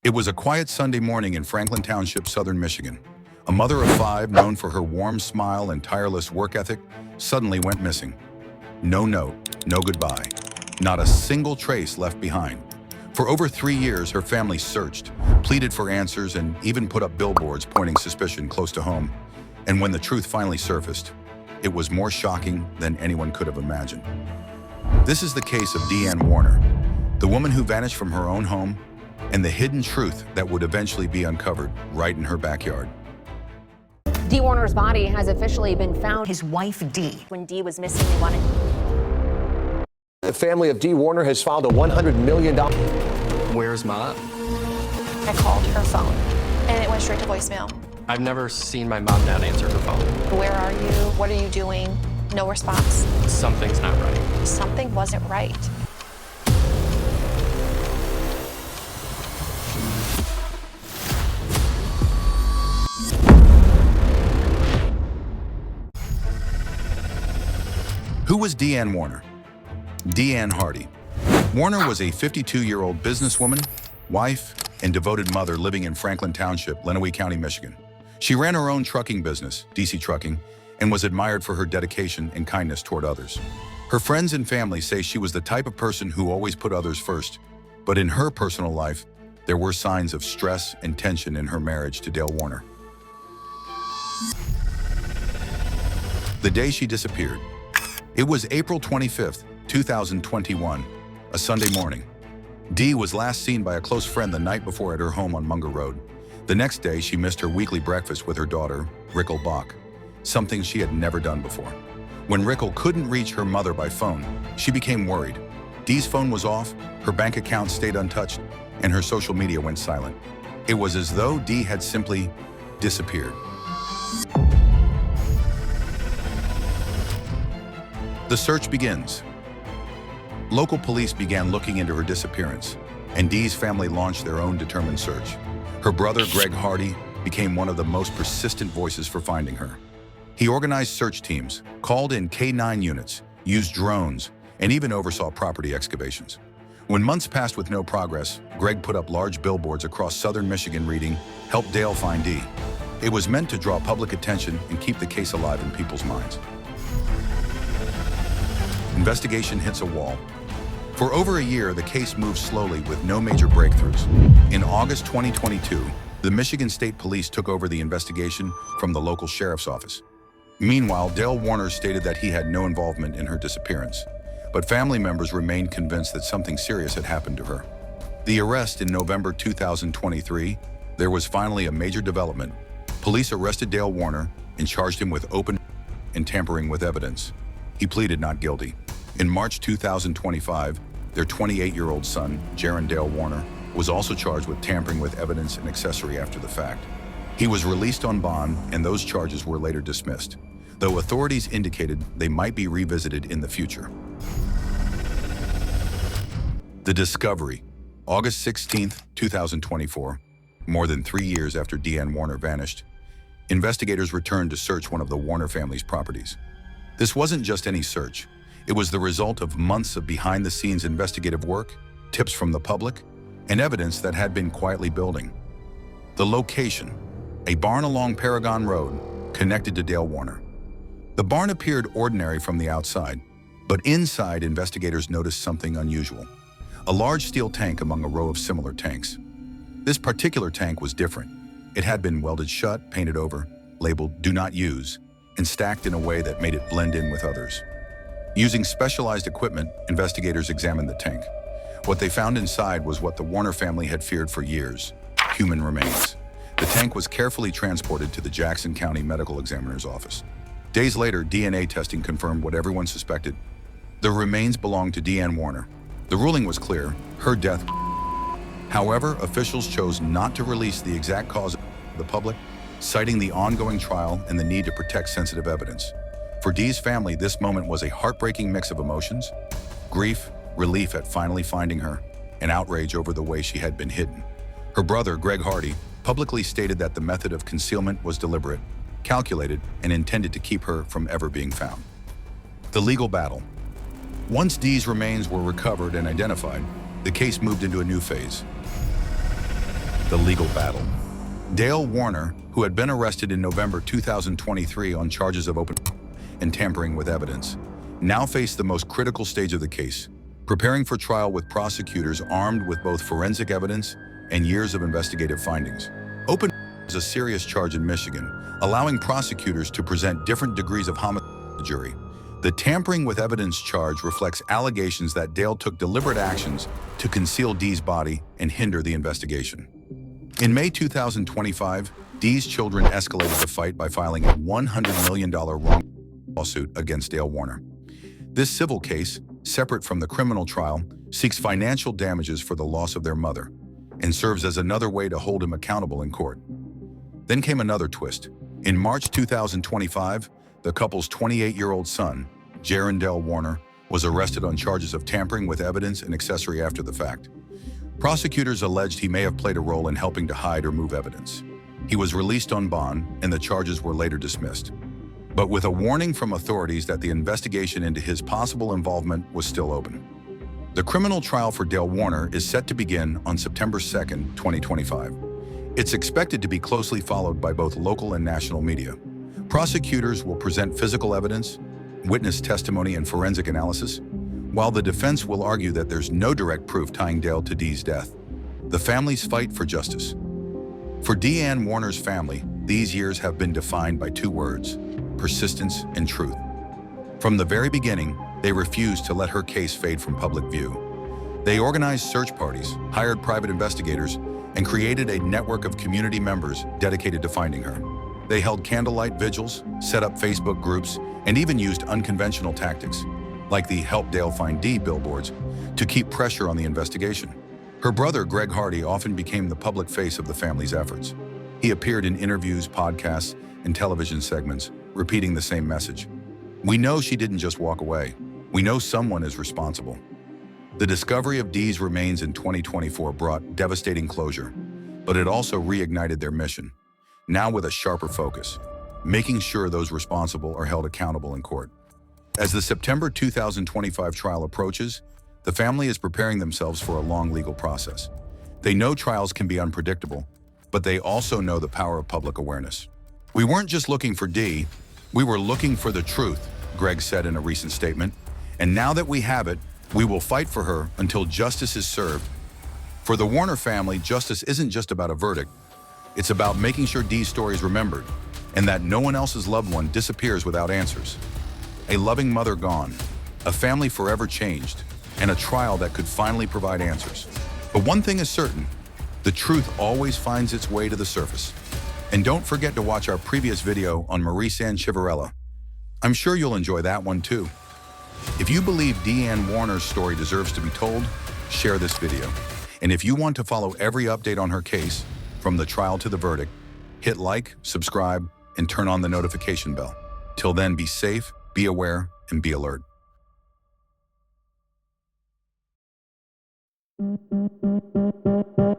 It was a quiet Sunday morning in Franklin Township, southern Michigan. A mother of 5, known for her warm smile and tireless work ethic, suddenly went missing. No note, no goodbye. Not a single trace left behind. For over 3 years, her family searched, pleaded for answers, and even put up billboards pointing suspicion close to home. And when the truth finally surfaced, it was more shocking than anyone could have imagined. This is the case of Dee Ann Warner, the woman who vanished from her own home, and the hidden truth that would eventually be uncovered right in her backyard. Dee Warner's body has officially been found. His wife, Dee. When Dee was missing, they wanted... The family of Dee Warner has filed a $100 million... Where's Mom? I called her phone, and it went straight to voicemail. I've never seen my mom not answer her phone. Where are you? What are you doing? No response. Something's not right. Something wasn't right. Who was Dee Ann Warner? Dee Ann Hardy. Warner was a 52-year-old businesswoman, wife, and devoted mother living in Franklin Township, Lenawee County, Michigan. She ran her own trucking business, DC Trucking, and was admired for her dedication and kindness toward others. Her friends and family say she was the type of person who always put others first, but in her personal life, there were signs of stress and tension in her marriage to Dale Warner. The day she disappeared. It was April 25th, 2021, a Sunday morning. Dee was last seen by a close friend the night before at her home on Munger Road. The next day, she missed her weekly breakfast with her daughter, Rickle Bach, something she had never done before. When Rickle couldn't reach her mother by phone, she became worried. Dee's phone was off, her bank account stayed untouched, and her social media went silent. It was as though Dee had simply disappeared. The search begins. Local police began looking into her disappearance, and Dee's family launched their own determined search. Her brother, Greg Hardy, became one of the most persistent voices for finding her. He organized search teams, called in K-9 units, used drones, and even oversaw property excavations. When months passed with no progress, Greg put up large billboards across southern Michigan reading, "Help Dale find Dee." It was meant to draw public attention and keep the case alive in people's minds. Investigation hits a wall. For over a year, the case moved slowly with no major breakthroughs. In August 2022, the Michigan State Police took over the investigation from the local sheriff's office. Meanwhile, Dale Warner stated that he had no involvement in her disappearance, but family members remained convinced that something serious had happened to her. The arrest in November 2023, there was finally a major development. Police arrested Dale Warner and charged him with open and tampering with evidence. He pleaded not guilty. In March 2025, their 28-year-old son, Jaron Dale Warner, was also charged with tampering with evidence and accessory after the fact. He was released on bond, and those charges were later dismissed, though authorities indicated they might be revisited in the future. The discovery. August 16, 2024, more than 3 years after Dee Ann Warner vanished, investigators returned to search one of the Warner family's properties. This wasn't just any search. It was the result of months of behind-the-scenes investigative work, tips from the public, and evidence that had been quietly building. The location, a barn along Paragon Road, connected to Dale Warner. The barn appeared ordinary from the outside, but inside, investigators noticed something unusual. A large steel tank among a row of similar tanks. This particular tank was different. It had been welded shut, painted over, labeled "Do Not Use," and stacked in a way that made it blend in with others. Using specialized equipment, investigators examined the tank. What they found inside was what the Warner family had feared for years: human remains. The tank was carefully transported to the Jackson County Medical Examiner's office. Days later, DNA testing confirmed what everyone suspected. The remains belonged to Dee Ann Warner. The ruling was clear: her death. However, officials chose not to release the exact cause to the public, citing the ongoing trial and the need to protect sensitive evidence. For Dee's family, this moment was a heartbreaking mix of emotions: grief, relief at finally finding her, and outrage over the way she had been hidden. Her brother, Greg Hardy, publicly stated that the method of concealment was deliberate, calculated, and intended to keep her from ever being found. The legal battle. Once Dee's remains were recovered and identified, the case moved into a new phase. the legal battle. Dale Warner, who had been arrested in November 2023 on charges of open and tampering with evidence, now faced the most critical stage of the case, preparing for trial with prosecutors armed with both forensic evidence and years of investigative findings. Open is a serious charge in Michigan, allowing prosecutors to present different degrees of homicide to the jury. The tampering with evidence charge reflects allegations that Dale took deliberate actions to conceal Dee's body and hinder the investigation. In May 2025, Dee's children escalated the fight by filing a $100 million wrongful lawsuit against Dale Warner. This civil case, separate from the criminal trial, seeks financial damages for the loss of their mother and serves as another way to hold him accountable in court. Then came another twist. In March 2025, the couple's 28-year-old son, Jaron Dale Warner, was arrested on charges of tampering with evidence and accessory after the fact. Prosecutors alleged he may have played a role in helping to hide or move evidence. He was released on bond, and the charges were later dismissed. But with a warning from authorities that the investigation into his possible involvement was still open. The criminal trial for Dale Warner is set to begin on September 2, 2025. It's expected to be closely followed by both local and national media. Prosecutors will present physical evidence, witness testimony, and forensic analysis, while the defense will argue that there's no direct proof tying Dale to Dee's death. The family's fight for justice. For Dee Ann Warner's family, these years have been defined by two words: persistence and truth. From the very beginning, they refused to let her case fade from public view. They organized search parties, hired private investigators, and created a network of community members dedicated to finding her. They held candlelight vigils, set up Facebook groups, and even used unconventional tactics, like the Help Dale Find Dee billboards, to keep pressure on the investigation. Her brother, Greg Hardy, often became the public face of the family's efforts. He appeared in interviews, podcasts, and television segments, repeating the same message. We know she didn't just walk away. We know someone is responsible. The discovery of Dee's remains in 2024 brought devastating closure, but it also reignited their mission, now with a sharper focus, making sure those responsible are held accountable in court. As the September 2025 trial approaches, the family is preparing themselves for a long legal process. They know trials can be unpredictable, but they also know the power of public awareness. We weren't just looking for Dee, we were looking for the truth, Greg said in a recent statement. And now that we have it, we will fight for her until justice is served. For the Warner family, justice isn't just about a verdict. It's about making sure Dee's story is remembered and that no one else's loved one disappears without answers. A loving mother gone, a family forever changed, and a trial that could finally provide answers. But one thing is certain, the truth always finds its way to the surface. And don't forget to watch our previous video on Marie-Anne Chivarella. I'm sure you'll enjoy that one too. If you believe Dee Ann Warner's story deserves to be told, share this video. And if you want to follow every update on her case, from the trial to the verdict, hit like, subscribe, and turn on the notification bell. Till then, be safe, be aware, and be alert. Thank you.